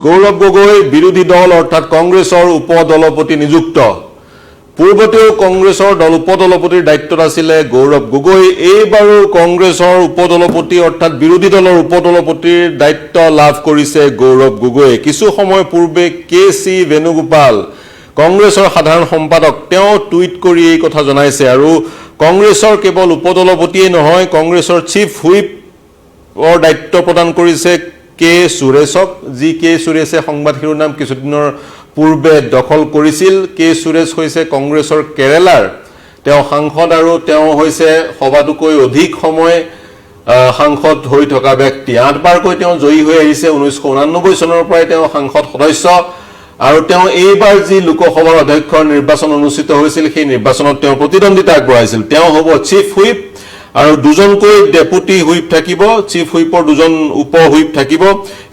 গৌৰৱ গগৈ বিৰোধী দল অৰ্থাৎ কংগ্ৰেছৰ উপদলপতি নিযুক্ত পূৰ্বতেও কংগ্ৰেছৰ দল উপদলপতিৰ দায়িত্বত আছিল গৌৰৱ গগৈ এইবাৰো কংগ্ৰেছৰ উপদলপতি অৰ্থাৎ বিৰোধী দলৰ উপদলপতিৰ দায়িত্ব লাভ কৰিছে গৌৰৱ গগৈ কিছু সময় পূৰ্বে কেসি বেনুগোপাল কংগ্ৰেছৰ সাধাৰণ সম্পাদক তেওঁ টুইট কৰি এই কথা জনাইছে আৰু কংগ্ৰেছৰ কেৱল উপদলপতিয়ে নহয় কংগ্ৰেছৰ চিফ হুইপৰ দায়িত্ব প্ৰদান কৰিছে কে সুৰেশক জি কে সুৰেশে সংবাদ শিৰোনাম কিছুদিনৰ পূৰ্বে দখল কৰিছিল কে সুৰেশ হৈছে কংগ্ৰেছৰ কেৰালাৰ তেওঁ সাংসদ আৰু তেওঁ হৈছে সবাতোকৈ অধিক সময় সাংসদ হৈ থকা ব্যক্তি 8 বাৰকৈ তেওঁ জয়ী হৈ আহিছে 1989 চনৰ পৰাই তেওঁ সাংসদ সদস্য আৰু তেওঁ এইবাৰ যি লোকসভাৰ অধ্যক্ষৰ নিৰ্বাচন অনুষ্ঠিত হৈছিল সেই নিৰ্বাচনত তেওঁ প্ৰতিদ্বন্দ্বিতা আগবঢ়াইছিল তেওঁ হ'ব চিফ হুইপ আৰু দুজনকৈ ডেপুটি হুইপ থাকিব চিফ হুইপৰ দুজন উপ হুইপ থাকিব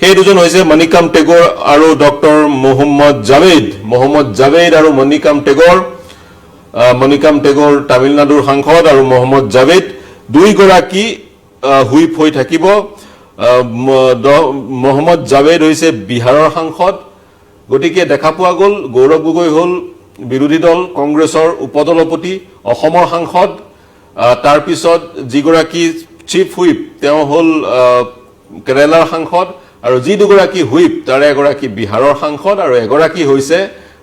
সেই দুজন হৈছে মণিকাম টেগৰ আৰু ডক্টৰ মোহাম্মদ জাভেদ আৰু মণিকাম টেগৰ তামিলনাডুৰ সাংসদ আৰু মোহাম্মদ জাভেদ দুই গৰাকী হুইপ হৈ থাকিব মোহাম্মদ জাভেদ হৈছে বিহাৰৰ সাংসদ গতিকে দেখা পোৱা গ'ল গৌৰৱ গগৈ হ'ল বিৰোধী দল কংগ্ৰেছৰ উপদলপতি অসমৰ সাংসদ তাৰ পিছত যিগৰাকী চিফ হুইপ তেওঁ হ'ল কেৰালাৰ সাংসদ আৰু যি দুগৰাকী হুইপ তাৰে এগৰাকী বিহাৰৰ সাংসদ আৰু এগৰাকী হৈছে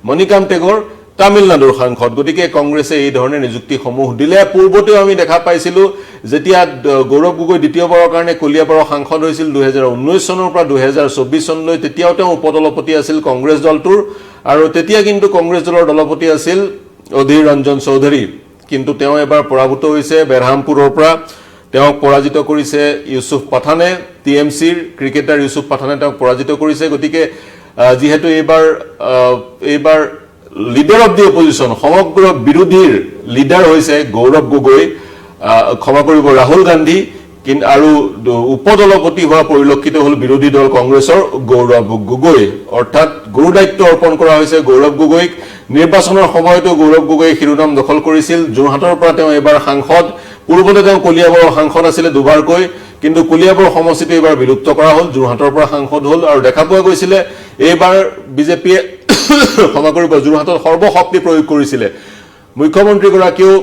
মণিকাম টেগৰ তামিলনাডুৰ সাংসদ গতিকে কংগ্ৰেছে এই ধৰণে নিযুক্তিসমূহ দিলে পূৰ্বতেও আমি দেখা পাইছিলো যেতিয়া গৌৰৱ গগৈ দ্বিতীয়বাৰৰ কাৰণে কলিয়াবৰৰ সাংসদ হৈছিল 2019 চনৰ পৰা 2024 চনলৈ তেতিয়াও তেওঁ উপদলপতি আছিল কংগ্ৰেছ দলটোৰ আৰু তেতিয়া কিন্তু কংগ্ৰেছ দলৰ দলপতি আছিল অধীৰ ৰঞ্জন চৌধুৰী কিন্তু তেওঁ এবাৰ পৰাভূত হৈছে বেৰহামপুৰৰ পৰা তেওঁক পৰাজিত কৰিছে ইউসুফ পাঠানে টিএমসিৰ ক্ৰিকেটাৰ ইউসুফ পাঠানে তেওঁক পৰাজিত কৰিছে গতিকে যিহেতু এইবাৰ লিডাৰ অফ দি অপজিশন সমগ্ৰ বিৰোধীৰ লিডাৰ হৈছে গৌৰৱ গগৈ ক্ষমা কৰিব ৰাহুল গান্ধী আৰু উপদলপতি হোৱা পৰিলক্ষিত হ'ল বিৰোধী দল কংগ্ৰেছৰ গৌৰৱ গগৈ অৰ্থাৎ গুৰু দায়িত্ব অৰ্পণ কৰা হৈছে গৌৰৱ গগৈক নিৰ্বাচনৰ সময়তো গৌৰৱ গগৈ শিৰোনাম দখল কৰিছিল যোৰহাটৰ পৰা তেওঁ এবাৰ সাংসদ পূৰ্বতে তেওঁ কলিয়াবৰৰ সাংসদ আছিল দুবাৰকৈ কিন্তু কলিয়াবৰ সমষ্টিটো এবাৰ বিলুপ্ত কৰা হ'ল যোৰহাটৰ পৰা সাংসদ হ'ল আৰু দেখা পোৱা গৈছিল এইবাৰ বিজেপিয়ে ক্ষমা কৰিব যোৰহাটত সৰ্বশক্তি প্ৰয়োগ কৰিছিল মুখ্যমন্ত্ৰী গৰাকীও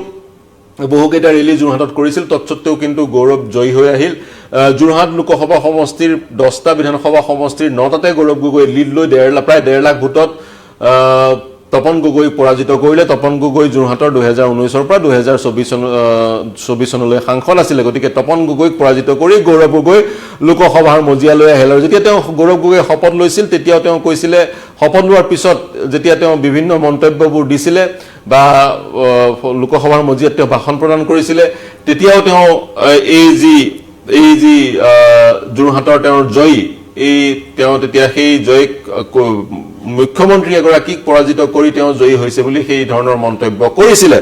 বহুকেইটা ৰেলী যোৰহাটত কৰিছিল তৎসত্ত্বেও কিন্তু গৌৰৱ জয়ী হৈ আহিল যোৰহাট লোকসভা সমষ্টিৰ 10টা বিধানসভা সমষ্টিৰ 9টাতে গৌৰৱ গগৈ লিড লৈ প্ৰায় 1.5 লাখ ভোটত তপন গগৈ পৰাজিত কৰিলে তপন গগৈ যোৰহাটৰ 2019 পৰা 2024 চনলৈ সাংসদ আছিল গতিকে তপন গগৈক পৰাজিত কৰি গৌৰৱ গগৈ লোকসভাৰ মজিয়ালৈ আহিল আৰু যেতিয়া তেওঁ গৌৰৱ গগৈ শপত লৈছিল তেতিয়াও তেওঁ কৈছিল শপত লোৱাৰ পিছত যেতিয়া তেওঁ বিভিন্ন মন্তব্যবোৰ দিছিল বা লোকসভাৰ মজিয়াত তেওঁ ভাষণ প্ৰদান কৰিছিল তেতিয়াও তেওঁ এই যি যোৰহাটৰ তেওঁৰ জয়ী তেওঁ তেতিয়া সেই জয়ক মুখ্যমন্ত্ৰী এগৰাকীক পৰাজিত কৰি তেওঁ জয়ী হৈছে বুলি সেই ধৰণৰ মন্তব্য কৰিছিল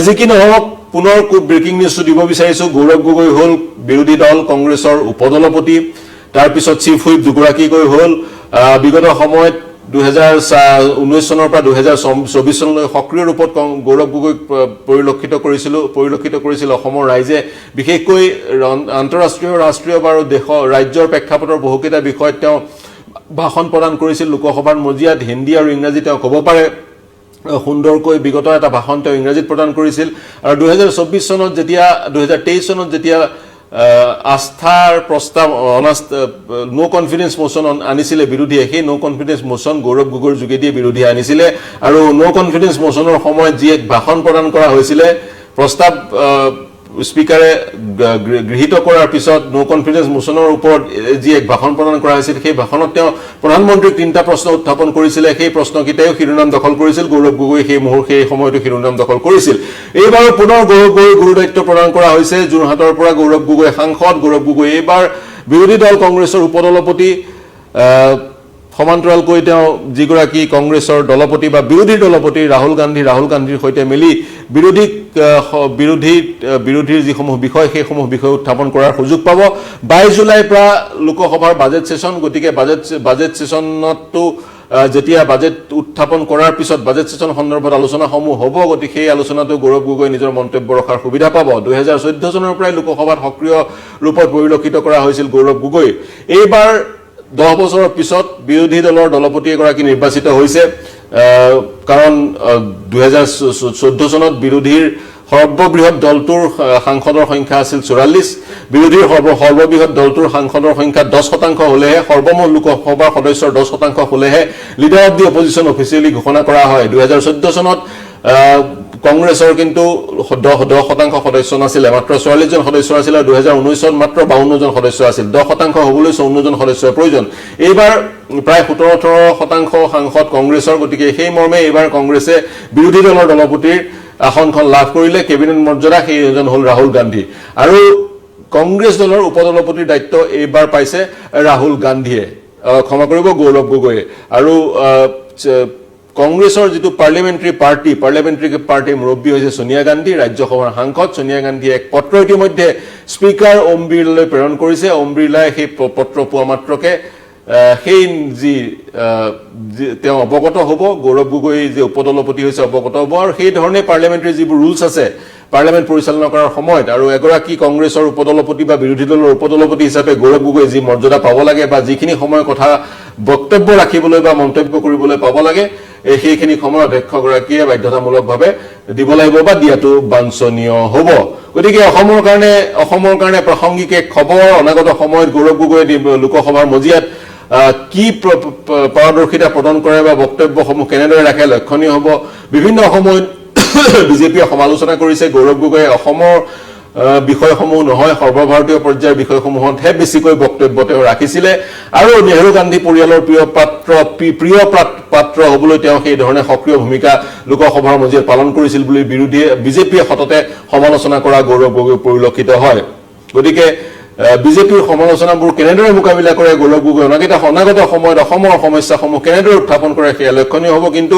যি কি নহওক পুনৰ ব্ৰেকিং নিউজ দিব বিচাৰিছো গৌৰৱ গগৈ হ'ল বিৰোধী দল কংগ্ৰেছৰ উপদলপতি তাৰ পিছত চিফ হুইপ দুগৰাকীকৈ হ'ল বিগত সময়ত 2019 চনৰ পৰা 2024 চনলৈ সক্ৰিয় ৰূপত গৌৰৱ গগৈক পৰিলক্ষিত কৰিছিল অসমৰ ৰাইজে বিশেষকৈ আন্তঃৰাষ্ট্ৰীয় ৰাষ্ট্ৰীয় আৰু ৰাজ্যৰ প্ৰেক্ষাপটৰ বহুকেইটা বিষয়ত তেওঁ ভাষণ প্ৰদান কৰিছিল লোকসভাৰ মজিয়াত হিন্দী আৰু ইংৰাজী তেওঁ ক'ব পাৰে সুন্দৰকৈ বিগত এটা ভাষণ তেওঁ ইংৰাজীত প্ৰদান কৰিছিল আৰু 2023 চনত যেতিয়া আস্থাৰ প্ৰস্তাৱ নো কনফিডেন্স মোশন আনিছিল বিৰোধীয়ে সেই নো কনফিডেন্স মোশন গৌৰৱ গগৈৰ যোগেদি বিৰোধীয়ে আনিছিল আৰু নো কনফিডেন্স মোশনৰ সময়ত যি এক ভাষণ প্ৰদান কৰা হৈছিল প্ৰস্তাৱ স্পিকাৰে গৃহীত কৰাৰ পিছত নো কনফিডেন্স মোশনৰ ওপৰত যি এক ভাষণ প্ৰদান কৰা হৈছিল সেই ভাষণত তেওঁ প্ৰধানমন্ত্ৰীক 3টা প্ৰশ্ন উত্থাপন কৰিছিল সেই প্ৰশ্নকেইটাও শিৰোনাম দখল কৰিছিল গৌৰৱ গগৈ সেই সময়তো শিৰোনাম দখল কৰিছিল এইবাৰ পুনৰ গৌৰৱ গগৈ গুৰু দায়িত্ব প্ৰদান কৰা হৈছে যোৰহাটৰ পৰা গৌৰৱ গগৈ সাংসদ গৌৰৱ গগৈ এইবাৰ বিৰোধী দল কংগ্ৰেছৰ উপদলপতি সমান্তৰালকৈ তেওঁ যিগৰাকী কংগ্ৰেছৰ দলপতি বা বিৰোধী দলপতি ৰাহুল গান্ধীৰ সৈতে মিলি বিৰোধীৰ যিসমূহ বিষয় সেইসমূহ বিষয় উত্থাপন কৰাৰ সুযোগ পাব 22 জুলাইৰ পৰা লোকসভাৰ বাজেট সেশন গতিকে বাজেট সেশনতো যেতিয়া বাজেট উত্থাপন কৰাৰ পিছত বাজেট সেশন সন্দৰ্ভত আলোচনাসমূহ হ'ব গতিকে সেই আলোচনাটো গৌৰৱ গগৈ নিজৰ মন্তব্য ৰখাৰ সুবিধা পাব 2014 চনৰ পৰা লোকসভাত সক্ৰিয় ৰূপত পৰিলক্ষিত কৰা হৈছিল গৌৰৱ গগৈ এইবাৰ 10 বছৰৰ পিছত বিৰোধী দলৰ দলপতি এগৰাকী নিৰ্বাচিত হৈছে কাৰণ 2014 চনত বিৰোধীৰ সৰ্ববৃহৎ দলটোৰ সাংসদৰ সংখ্যা আছিল 44 বিৰোধীৰ সৰ্ববৃহৎ দলটোৰ সাংসদৰ সংখ্যা 10% হলেহে সৰ্বমুঠ লোকসভাৰ সদস্যৰ 10% হলেহে leader of the opposition officially ঘোষণা কৰা হয় 2014 চনত কংগ্ৰেছৰ কিন্তু 10% সদস্য নাছিল মাত্ৰ 44 জন সদস্য আছিল আৰু 2019 চনত মাত্ৰ 52 জন সদস্য আছিল 10% হ'বলৈ 54 জন সদস্যৰ প্ৰয়োজন এইবাৰ প্ৰায় 17-18% সাংসদ কংগ্ৰেছৰ গতিকে সেই মৰ্মে এইবাৰ কংগ্ৰেছে বিৰোধী দলৰ দলপতিৰ আসনখন লাভ কৰিলে কেবিনেট মৰ্যাদা সেইজন হ'ল ৰাহুল গান্ধী আৰু কংগ্ৰেছ দলৰ উপদলপতিৰ দায়িত্ব এইবাৰ পাইছে ৰাহুল গান্ধীয়ে ক্ষমা কৰিব গৌৰৱ গগৈয়ে আৰু কংগ্ৰেছৰ যেটো পাৰ্লিমেন্টাৰী পাৰ্টি মুৰব্বী হৈছে সোনিয়া গান্ধী ৰাজ্যসভাৰ সাংসদ সোনিয়া গান্ধী এক পত্ৰ ইতিমধ্যে স্পিকাৰ ওম বিৰলাই প্ৰেৰণ কৰিছে ওম বিৰলাই সেই পত্ৰ পোৱা মাত্ৰকে সেই যি তেওঁ অৱগত হ'ব গৌৰৱ গগৈ যে উপদলপতি হৈছে অৱগত হ'ব আৰু সেই ধৰণে পাৰ্লিমেন্টাৰী যিবোৰ ৰুলছ আছে পাৰ্লিমেন্ট পৰিচালনা কৰাৰ সময়ত আৰু এগৰাকী কংগ্ৰেছৰ উপদলপতি বা বিৰোধী দলৰ উপদলপতি হিচাপে গৌৰৱ গগৈ যি মৰ্যাদা পাব লাগে বা যিখিনি সময় কথা বক্তব্য ৰাখিবলৈ বা মন্তব্য কৰিবলৈ পাব লাগে সেইখিনি সময় অধ্যক্ষগৰাকীয়ে বাধ্যতামূলকভাৱে দিব লাগিব বা দিয়াটো বাঞ্ছনীয় হ'ব গতিকে অসমৰ কাৰণে প্ৰাসংগিক এক খবৰ অনাগত সময়ত গৌৰৱ গগৈ লোকসভাৰ মজিয়াত কি পাৰদৰ্শিতা প্ৰদান কৰে বা বক্তব্যসমূহ কেনেদৰে ৰাখে লক্ষণীয় হ'ব বিভিন্ন সময়ত বিজেপিয়ে সমালোচনা কৰিছে গৌৰৱ গগৈয়ে অসমৰ বিষয়সমূহ নহয় সৰ্বভাৰতীয় পৰ্যায়ৰ বিষয়সমূহতহে বেছিকৈ বক্তব্য তেওঁ ৰাখিছিলে আৰু নেহৰু গান্ধী পৰিয়ালৰ প্ৰিয় পাত্ৰ হ'বলৈ তেওঁ সেই ধৰণে সক্ৰিয় ভূমিকা লোকসভাৰ মজিয়াত পালন কৰিছিল বুলি বিজেপিয়ে সততে সমালোচনা কৰা গৌৰৱ গগৈ পৰিলক্ষিত হয় গতিকে বিজেপিৰ সমালোচনাবোৰ কেনেদৰে মোকাবিলা কৰে গৌৰৱ গগৈ অনাগত সময়ত অসমৰ সমস্যাসমূহ কেনেদৰে উত্থাপন কৰে সেয়া লক্ষণীয় হ'ব কিন্তু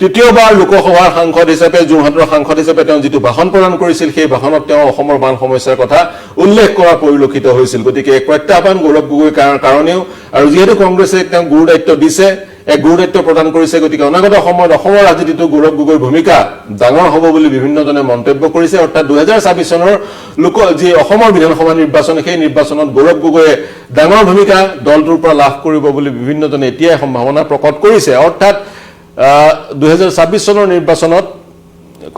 তৃতীয়বাৰ লোকসভাৰ সাংসদ হিচাপে যোৰহাটৰ সাংসদ হিচাপে তেওঁ যেটো ভাষণ প্ৰদান কৰিছিল সেই ভাষণত তেওঁ অসমৰ বান সমস্যাৰ কথা উল্লেখ কৰা পৰিলক্ষিত হৈছিল গতিকে এক প্ৰত্যাহ্বান গৌৰৱ গগৈ কাৰণেও আৰু যেহেতু কংগ্ৰেছে তেওঁ গুৰু দায়িত্ব দিছে এক গুৰু দায়িত্ব প্ৰদান কৰিছে গতিকে অনাগত সময়ত অসমৰ ৰাজনীতিটো গৌৰৱ গগৈৰ ভূমিকা ডাঙৰ হ'ব বুলি বিভিন্নজনে মন্তব্য কৰিছে অৰ্থাৎ 2026 চনৰ যি অসমৰ বিধানসভা নিৰ্বাচন সেই নিৰ্বাচনত গৌৰৱ গগৈয়ে ডাঙৰ ভূমিকা দলটোৰ পৰা লাভ কৰিব বুলি বিভিন্নজনে এতিয়াই সম্ভাৱনা প্ৰকট কৰিছে অৰ্থাৎ 2026 চনৰ নিৰ্বাচনত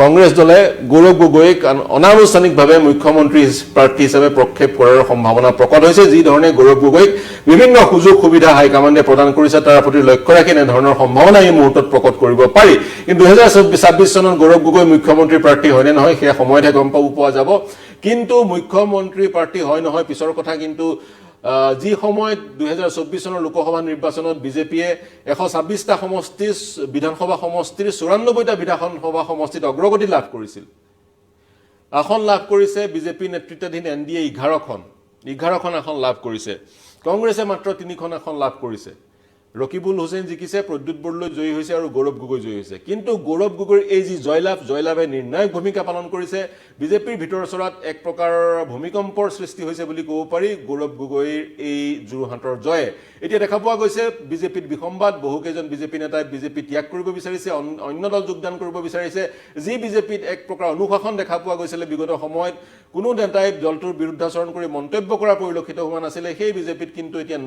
কংগ্ৰেছ দলে গৌৰৱ গগৈক অনানুষ্ঠানিকভাৱে মুখ্যমন্ত্ৰী প্ৰাৰ্থী হিচাপে প্ৰক্ষেপ কৰাৰ সম্ভাৱনা প্ৰকট হৈছে যি ধৰণে গৌৰৱ গগৈক বিভিন্ন সুযোগ সুবিধা হাইকমাণ্ডে প্ৰদান কৰিছে তাৰ প্ৰতি লক্ষ্য ৰাখি এনে ধৰণৰ সম্ভাৱনা এই মুহূৰ্তত প্ৰকট কৰিব পাৰি কিন্তু 2026 চনত গৌৰৱ গগৈ মুখ্যমন্ত্ৰী প্ৰাৰ্থী হয় নে নহয় সেই সময়তহে গম পাব পোৱা যাব কিন্তু মুখ্যমন্ত্ৰী প্ৰাৰ্থী হয় নহয় পিছৰ কথা কিন্তু যি সময়ত 2024 চনৰ লোকসভা নিৰ্বাচনত বিজেপিয়ে 126টা সমষ্টিৰ বিধানসভা সমষ্টিৰ 94টা বিধানসভা সমষ্টিত অগ্ৰগতি লাভ কৰিছিল আসন লাভ কৰিছে বিজেপি নেতৃত্বাধীন এনডিএ 11খন আসন লাভ কৰিছে কংগ্ৰেছে মাত্ৰ 3খন আসন লাভ কৰিছে ৰকিবুল হুছেইন জিকিছে প্ৰদ্যুৎ বৰদলৈ জয়ী হৈছে আৰু গৌৰৱ গগৈ জয়ী হৈছে কিন্তু গৌৰৱ গগৈৰ এই যি জয়লাভে নিৰ্ণায়ক ভূমিকা পালন কৰিছে বিজেপিৰ ভিতৰচৰাত এক প্ৰকাৰ ভূমিকম্পৰ সৃষ্টি হৈছে বুলি ক'ব পাৰি গৌৰৱ গগৈৰ এই যোৰহাটৰ জয়ে এতিয়া দেখা পোৱা গৈছে বিজেপিত বিসম্বাদ বহুকেইজন বিজেপি নেতাই বিজেপি ত্যাগ কৰিব বিচাৰিছে অন্য দল যোগদান কৰিব বিচাৰিছে যি বিজেপিত এক প্ৰকাৰ অনুশাসন দেখা পোৱা গৈছিল বিগত সময়ত কোনো নেতাই দলটোৰ বিৰুদ্ধাচৰণ কৰি মন্তব্য কৰা পৰিলক্ষিত হোৱা নাছিল সেই বিজেপিত কিন্তু এতিয়া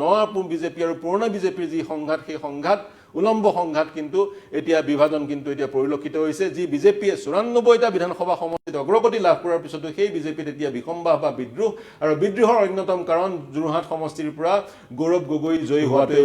বিজেপি আৰু পুৰণা বিজেপিৰ যি সংঘাত সেই সংঘাত উলম্ব সংঘাত কিন্তু এতিয়া বিভাজন কিন্তু এতিয়া পৰিলক্ষিত হৈছে যি বিজেপিয়ে 94টা বিধানসভা সমষ্টিত অগ্ৰগতি লাভ কৰাৰ পিছতো সেই বিজেপিত এতিয়া বিসম্বাহ বা বিদ্ৰোহ আৰু বিদ্ৰোহৰ অন্যতম কাৰণ যোৰহাট সমষ্টিৰ পৰা গৌৰৱ গগৈ জয়ী হোৱাটো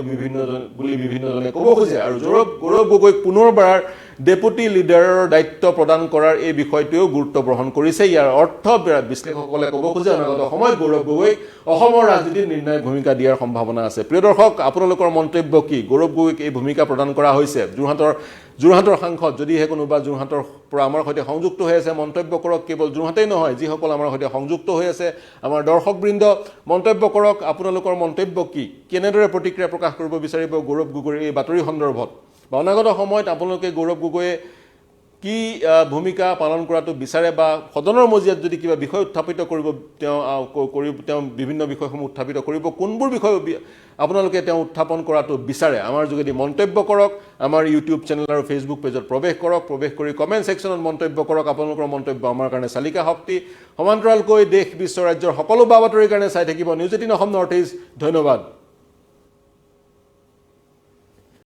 বিভিন্নজনে ক'ব খোজে আৰু গৌৰৱ গগৈক পুনৰবাৰ ডেপুটি লিডাৰৰ দায়িত্ব প্ৰদান কৰাৰ এই বিষয়টোও গুৰুত্ব গ্ৰহণ কৰিছে ইয়াৰ অৰ্থ বিশ্লেষকসকলে ক'ব খোজে অনাগত সময়ত গৌৰৱ গগৈক অসমৰ ৰাজনীতিত নিৰ্ণায়ক ভূমিকা দিয়াৰ সম্ভাৱনা আছে প্ৰিয় দৰ্শক আপোনালোকৰ মন্তব্য কি গৌৰৱ গগৈক এই ভূমিকা প্ৰদান কৰা হৈছে যোৰহাটৰ সাংসদ যদিহে কোনোবা যোৰহাটৰ পৰা আমাৰ সৈতে সংযুক্ত হৈ আছে মন্তব্য কৰক কেৱল যোৰহাটেই নহয় যিসকল আমাৰ সৈতে সংযুক্ত হৈ আছে আমাৰ দৰ্শকবৃন্দ মন্তব্য কৰক আপোনালোকৰ মন্তব্য কি কেনেদৰে প্ৰতিক্ৰিয়া প্ৰকাশ কৰিব বিচাৰিব গৌৰৱ গগৈৰ এই বাতৰি সন্দৰ্ভত অনাগত সময়ত আপোনালোকে গৌৰৱ গগৈয়ে কি ভূমিকা পালন কৰাটো বিচাৰে বা সদনৰ মজিয়াত যদি কিবা বিষয় উত্থাপিত কৰিব তেওঁ বিভিন্ন বিষয়সমূহ উত্থাপিত কৰিব কোনবোৰ বিষয় আপোনালোকে তেওঁ উত্থাপন কৰাটো বিচাৰে আমাৰ যোগেদি মন্তব্য কৰক আমাৰ ইউটিউব চেনেল আৰু ফেচবুক পেজত প্ৰৱেশ কৰি কমেন্ট সেকশনত মন্তব্য কৰক আপোনালোকৰ মন্তব্য আমাৰ কাৰণে চালিকা শক্তি সমান্তৰালকৈ দেশ বিশ্ব ৰাজ্যৰ সকলো বাতৰিৰ কাৰণে চাই থাকিব নিউজ 18 অসম নৰ্থ ইষ্ট ধন্যবাদ